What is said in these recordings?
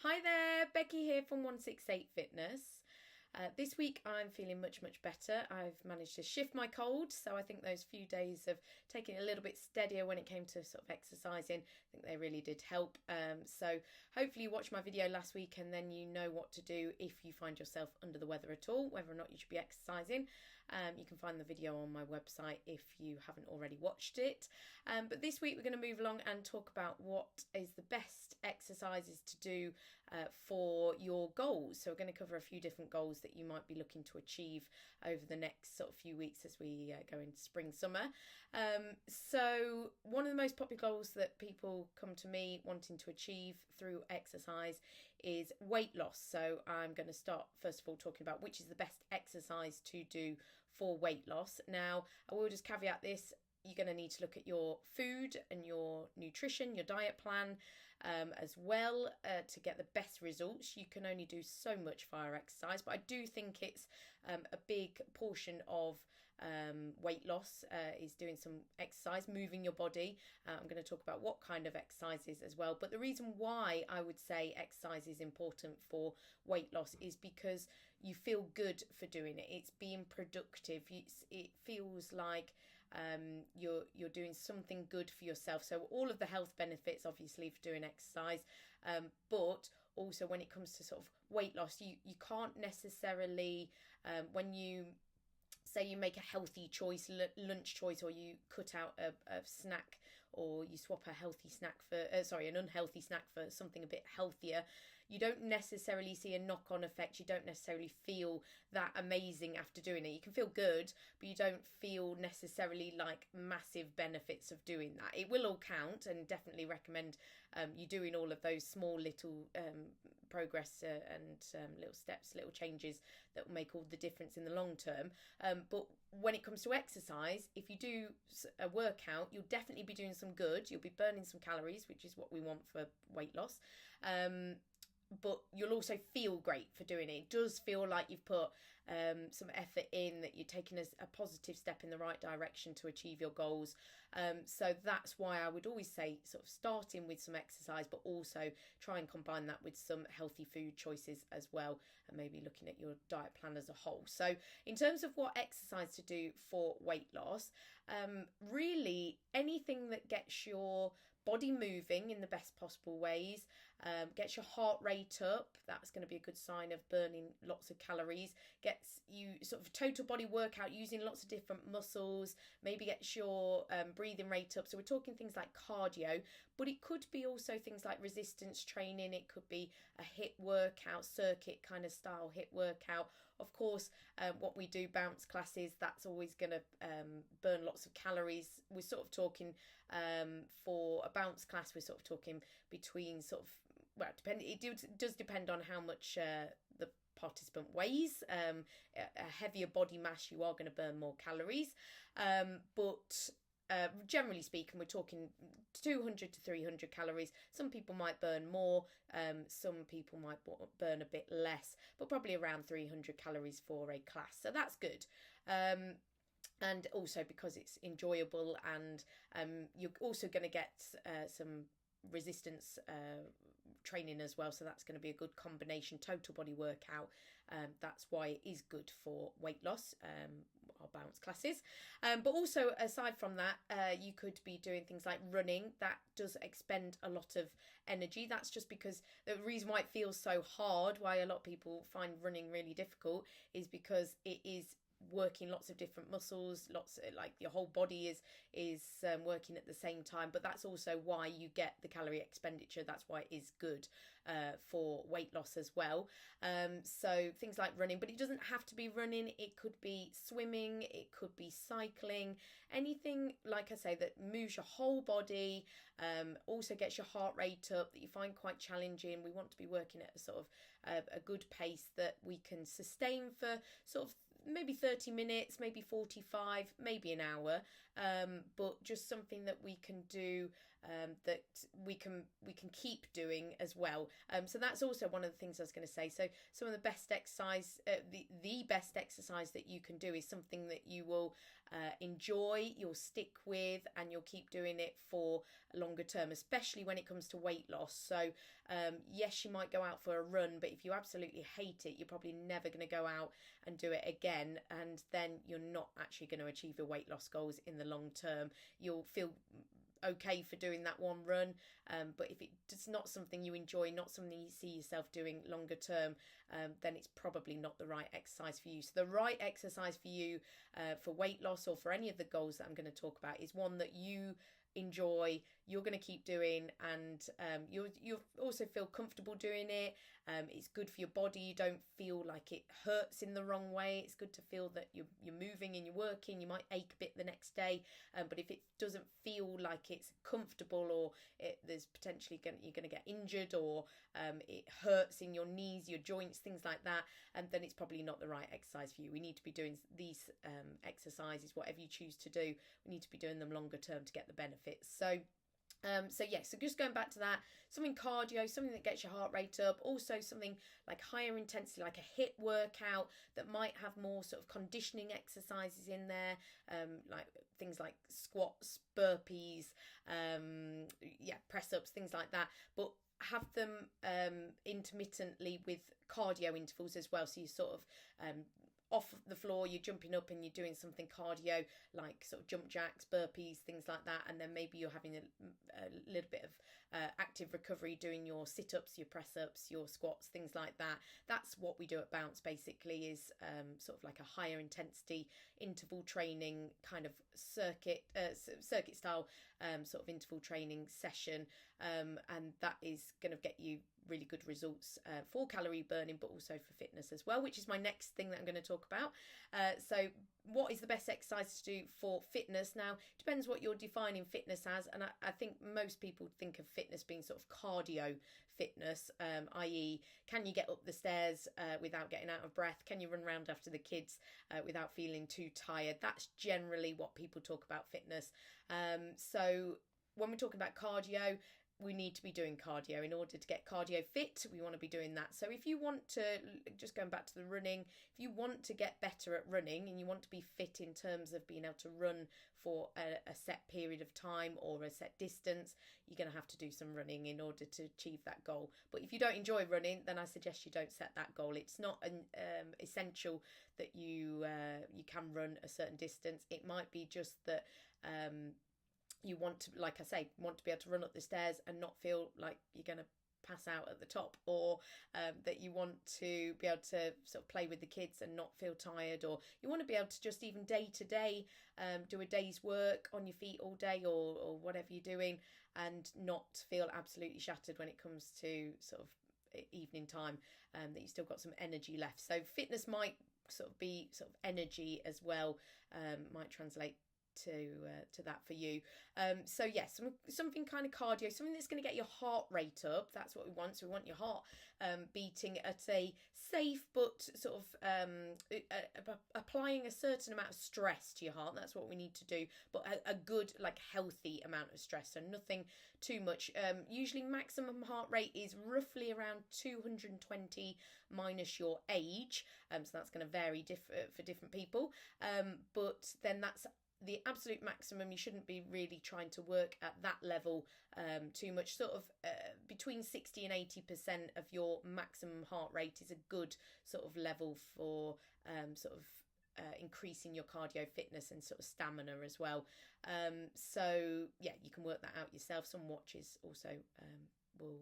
Hi there, Becky here from 168 Fitness. This week I'm feeling much better. I've managed to shift my cold, so I think those few days of taking it a little bit steadier when it came to sort of exercising, I think they really did help. So hopefully you watched my video last week and then you know what to do if you find yourself under the weather at all, whether or not you should be exercising. You can find the video on my website if you haven't already watched it. But this week we're going to move along and talk about what is the best exercises to do for your goals. So we're going to cover a few different goals that you might be looking to achieve over the next sort of few weeks as we go into spring summer. So one of the most popular goals that people come to me wanting to achieve through exercise is weight loss. So I'm going to start first of all talking about which is the best exercise to do for weight loss. Now I will just caveat this. You're going to need to look at your food and your nutrition, your diet plan as well to get the best results. You can only do so much via exercise, but I do think it's a big portion of weight loss is doing some exercise, moving your body. I'm going to talk about what kind of exercises as well. But the reason why I would say exercise is important for weight loss is because you feel good for doing it. It's being productive. It feels like you're doing something good for yourself. So all of the health benefits obviously for doing exercise, but also when it comes to sort of weight loss, you can't necessarily when you say you make a healthy choice, lunch choice, or you cut out a snack, or you swap a healthy snack for an unhealthy snack for something a bit healthier, you don't necessarily see a knock-on effect. You don't necessarily feel that amazing after doing it. You can feel good, but you don't feel necessarily like massive benefits of doing that. It will all count, and definitely recommend you doing all of those small little progress and little steps, little changes that will make all the difference in the long term. But when it comes to exercise, if you do a workout, you'll definitely be doing some good. You'll be burning some calories, which is what we want for weight loss. But you'll also feel great for doing it. It does feel like you've put some effort in, that you're taking a positive step in the right direction to achieve your goals. So that's why I would always say sort of starting with some exercise, but also try and combine that with some healthy food choices as well, and maybe looking at your diet plan as a whole. So in terms of what exercise to do for weight loss, really anything that gets your body moving in the best possible ways, gets your heart rate up. That's going to be a good sign of burning lots of calories. Gets you sort of total body workout using lots of different muscles, maybe gets your breathing rate up. So we're talking things like cardio, but it could be also things like resistance training. It could be a HIIT workout, circuit kind of style HIIT workout. Of course, what we do, bounce classes, that's always going to burn lots of calories. We're sort of talking for a bounce class, we're sort of talking between sort of, well, it does depend on how much the participant weighs. A heavier body mass, you are going to burn more calories. But generally speaking, we're talking 200 to 300 calories. Some people might burn more, some people might burn a bit less, but probably around 300 calories for a class. So that's good. And also because it's enjoyable, and you're also going to get some resistance training as well, so that's going to be a good combination total body workout. That's why it is good for weight loss, our bounce classes, but also aside from that, you could be doing things like running. That does expend a lot of energy. That's just because the reason why it feels so hard, why a lot of people find running really difficult, is because it is working lots of different muscles, like your whole body is working at the same time. But that's also why you get the calorie expenditure. That's why it is good for weight loss as well. So things like running, but it doesn't have to be running. It could be swimming, it could be cycling, anything, like I say, that moves your whole body, also gets your heart rate up, that you find quite challenging. We want to be working at a sort of a good pace that we can sustain for sort of maybe 30 minutes, maybe 45, maybe an hour, but just something that we can do that we can keep doing as well. So that's also one of the things I was going to say. So some of the best exercise, the best exercise that you can do is something that you will enjoy, you'll stick with, and you'll keep doing it for a longer term, especially when it comes to weight loss. So yes, you might go out for a run, but if you absolutely hate it, you're probably never going to go out and do it again, and then you're not actually going to achieve your weight loss goals in the long term. You'll feel okay for doing that one run, but if it's not something you enjoy, not something you see yourself doing longer term, then it's probably not the right exercise for you. So the right exercise for you for weight loss or for any of the goals that I'm going to talk about is one that you enjoy, you're going to keep doing, and you'll also feel comfortable doing it. It's good for your body. You don't feel like it hurts in the wrong way. It's good to feel that you're moving and you're working. You might ache a bit the next day, but if it doesn't feel like it's comfortable, or there's potentially you're going to get injured, or it hurts in your knees, your joints, things like that, then it's probably not the right exercise for you. We need to be doing these exercises, whatever you choose to do, we need to be doing them longer term to get the benefits. So just going back to that, something cardio, something that gets your heart rate up, also something like higher intensity, like a HIIT workout that might have more sort of conditioning exercises in there, like things like squats, burpees, press ups, things like that, but have them intermittently with cardio intervals as well. So you sort of off the floor, you're jumping up and you're doing something cardio, like sort of jump jacks, burpees, things like that, and then maybe you're having a little bit of active recovery, doing your sit-ups, your press-ups, your squats, things like that. That's what we do at Bounce, basically, is sort of like a higher intensity interval training kind of circuit style sort of interval training session, and that is going to get you really good results for calorie burning, but also for fitness as well, which is my next thing that I'm going to talk about. So what is the best exercise to do for fitness? Now, it depends what you're defining fitness as, and I think most people think of fitness being sort of cardio fitness, i.e. can you get up the stairs without getting out of breath? Can you run around after the kids without feeling too tired? That's generally what people talk about fitness. So when we're talking about cardio, we need to be doing cardio. In order to get cardio fit, we want to be doing that. So if you want to, just going back to the running, if you want to get better at running and you want to be fit in terms of being able to run for a set period of time or a set distance, you're going to have to do some running in order to achieve that goal. But if you don't enjoy running, then I suggest you don't set that goal. It's not an essential that you can run a certain distance. It might be just that you want to, like I say, want to be able to run up the stairs and not feel like you're going to pass out at the top, or that you want to be able to sort of play with the kids and not feel tired, or you want to be able to just even day to day do a day's work on your feet all day, or whatever you're doing, and not feel absolutely shattered when it comes to sort of evening time, that you still got some energy left. So fitness might sort of be sort of energy as well, might translate to that for you. So yes, something kind of cardio, something that's going to get your heart rate up. That's what we want. So we want your heart beating at a safe but sort of applying a certain amount of stress to your heart. That's what we need to do, but a good, like, healthy amount of stress, so nothing too much. Usually maximum heart rate is roughly around 220 minus your age, so that's going to vary for different people, but then that's the absolute maximum. You shouldn't be really trying to work at that level too much. Sort of between 60 and 80% of your maximum heart rate is a good sort of level for increasing your cardio fitness and sort of stamina as well. So yeah, you can work that out yourself. Some watches also will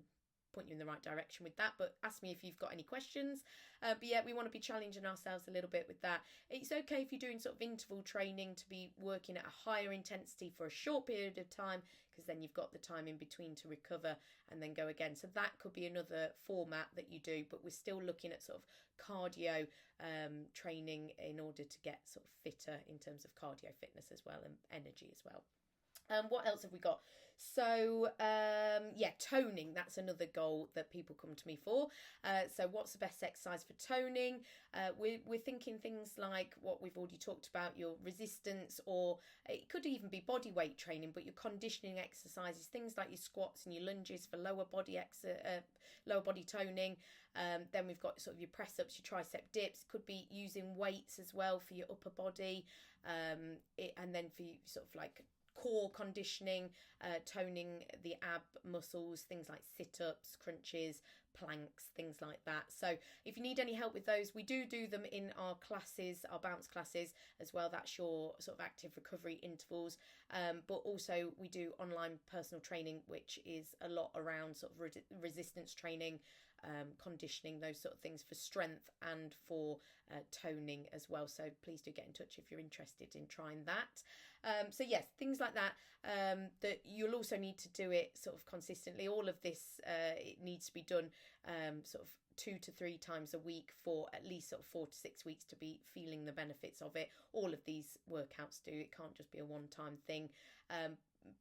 point you in the right direction with that, but ask me if you've got any questions. But yeah, we want to be challenging ourselves a little bit with that. It's okay if you're doing sort of interval training to be working at a higher intensity for a short period of time, because then you've got the time in between to recover and then go again. So that could be another format that you do, but we're still looking at sort of cardio training in order to get sort of fitter in terms of cardio fitness as well, and energy as well. What else have we got? So, yeah, toning. That's another goal that people come to me for. So what's the best exercise for toning? We're thinking things like what we've already talked about, your resistance, or it could even be body weight training, but your conditioning exercises, things like your squats and your lunges for lower body toning. Then we've got sort of your press ups, your tricep dips. Could be using weights as well for your upper body, and then for sort of like core conditioning, toning the ab muscles, things like sit-ups, crunches, planks, things like that. So if you need any help with those, we do them in our classes, our bounce classes as well. That's your sort of active recovery intervals, but also we do online personal training, which is a lot around sort of resistance training, conditioning, those sort of things for strength and for toning as well. So please do get in touch if you're interested in trying that. So yes, things like that, that you'll also need to do it sort of consistently. All of this, it needs to be done sort of 2 to 3 times a week for at least sort of 4 to 6 weeks to be feeling the benefits of it. All of these workouts do. It can't just be a one-time thing.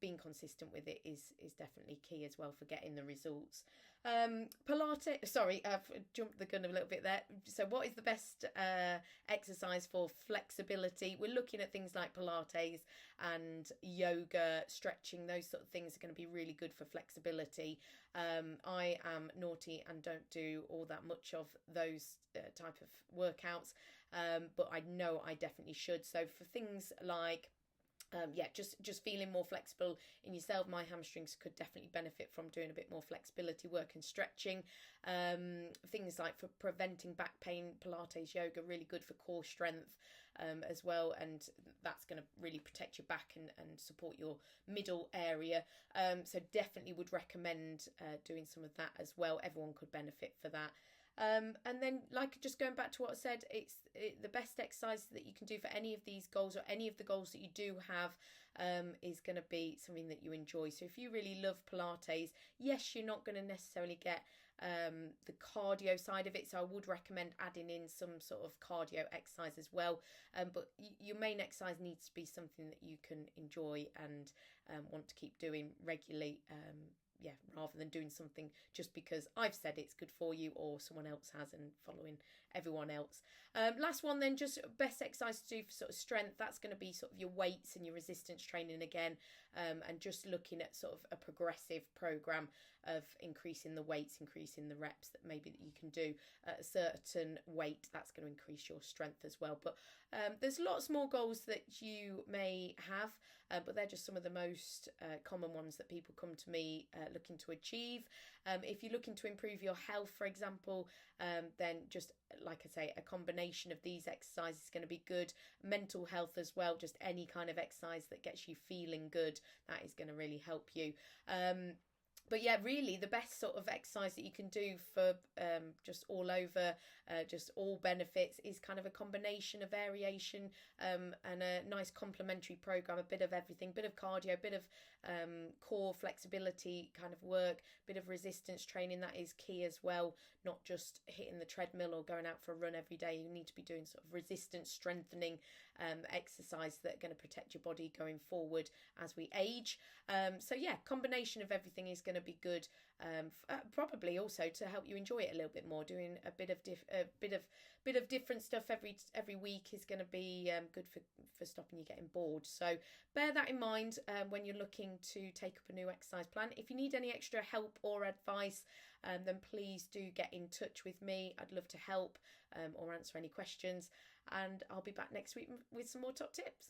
Being consistent with it is definitely key as well for getting the results. Pilates, sorry, I've jumped the gun a little bit there. So what is the best exercise for flexibility? We're looking at things like Pilates and yoga, stretching. Those sort of things are going to be really good for flexibility. I am naughty and don't do all that much of those type of workouts, but I know I definitely should. So for things like just feeling more flexible in yourself. My hamstrings could definitely benefit from doing a bit more flexibility work and stretching. Things like for preventing back pain, Pilates, yoga, really good for core strength as well, and that's going to really protect your back and support your middle area. So definitely would recommend doing some of that as well. Everyone could benefit for that. And then, like, just going back to what I said, the best exercise that you can do for any of these goals or any of the goals that you do have is going to be something that you enjoy. So if you really love Pilates, yes, you're not going to necessarily get the cardio side of it. So I would recommend adding in some sort of cardio exercise as well. But your main exercise needs to be something that you can enjoy and want to keep doing regularly. Rather than doing something just because I've said it's good for you or someone else has and following everyone else. Last one then, just best exercise to do for sort of strength. That's going to be sort of your weights and your resistance training again, and just looking at sort of a progressive program of increasing the weights, increasing the reps that maybe that you can do at a certain weight. That's going to increase your strength as well. But there's lots more goals that you may have, but they're just some of the most common ones that people come to me looking to achieve. If you're looking to improve your health, for example, then just like I say, a combination of these exercises is going to be good. Mental health as well, just any kind of exercise that gets you feeling good, that is going to really help you. But yeah, really the best sort of exercise that you can do for just all over, just all benefits is kind of a combination of variation and a nice complementary program, a bit of everything, bit of cardio, a bit of core flexibility kind of work, bit of resistance training. That is key as well, not just hitting the treadmill or going out for a run every day. You need to be doing sort of resistance strengthening exercise that are going to protect your body going forward as we age. So yeah, combination of everything is going to be good. Probably also to help you enjoy it a little bit more. Doing a bit of different stuff every week is going to be good for stopping you getting bored. So bear that in mind when you're looking to take up a new exercise plan. If you need any extra help or advice, then please do get in touch with me. I'd love to help or answer any questions, and I'll be back next week with some more top tips.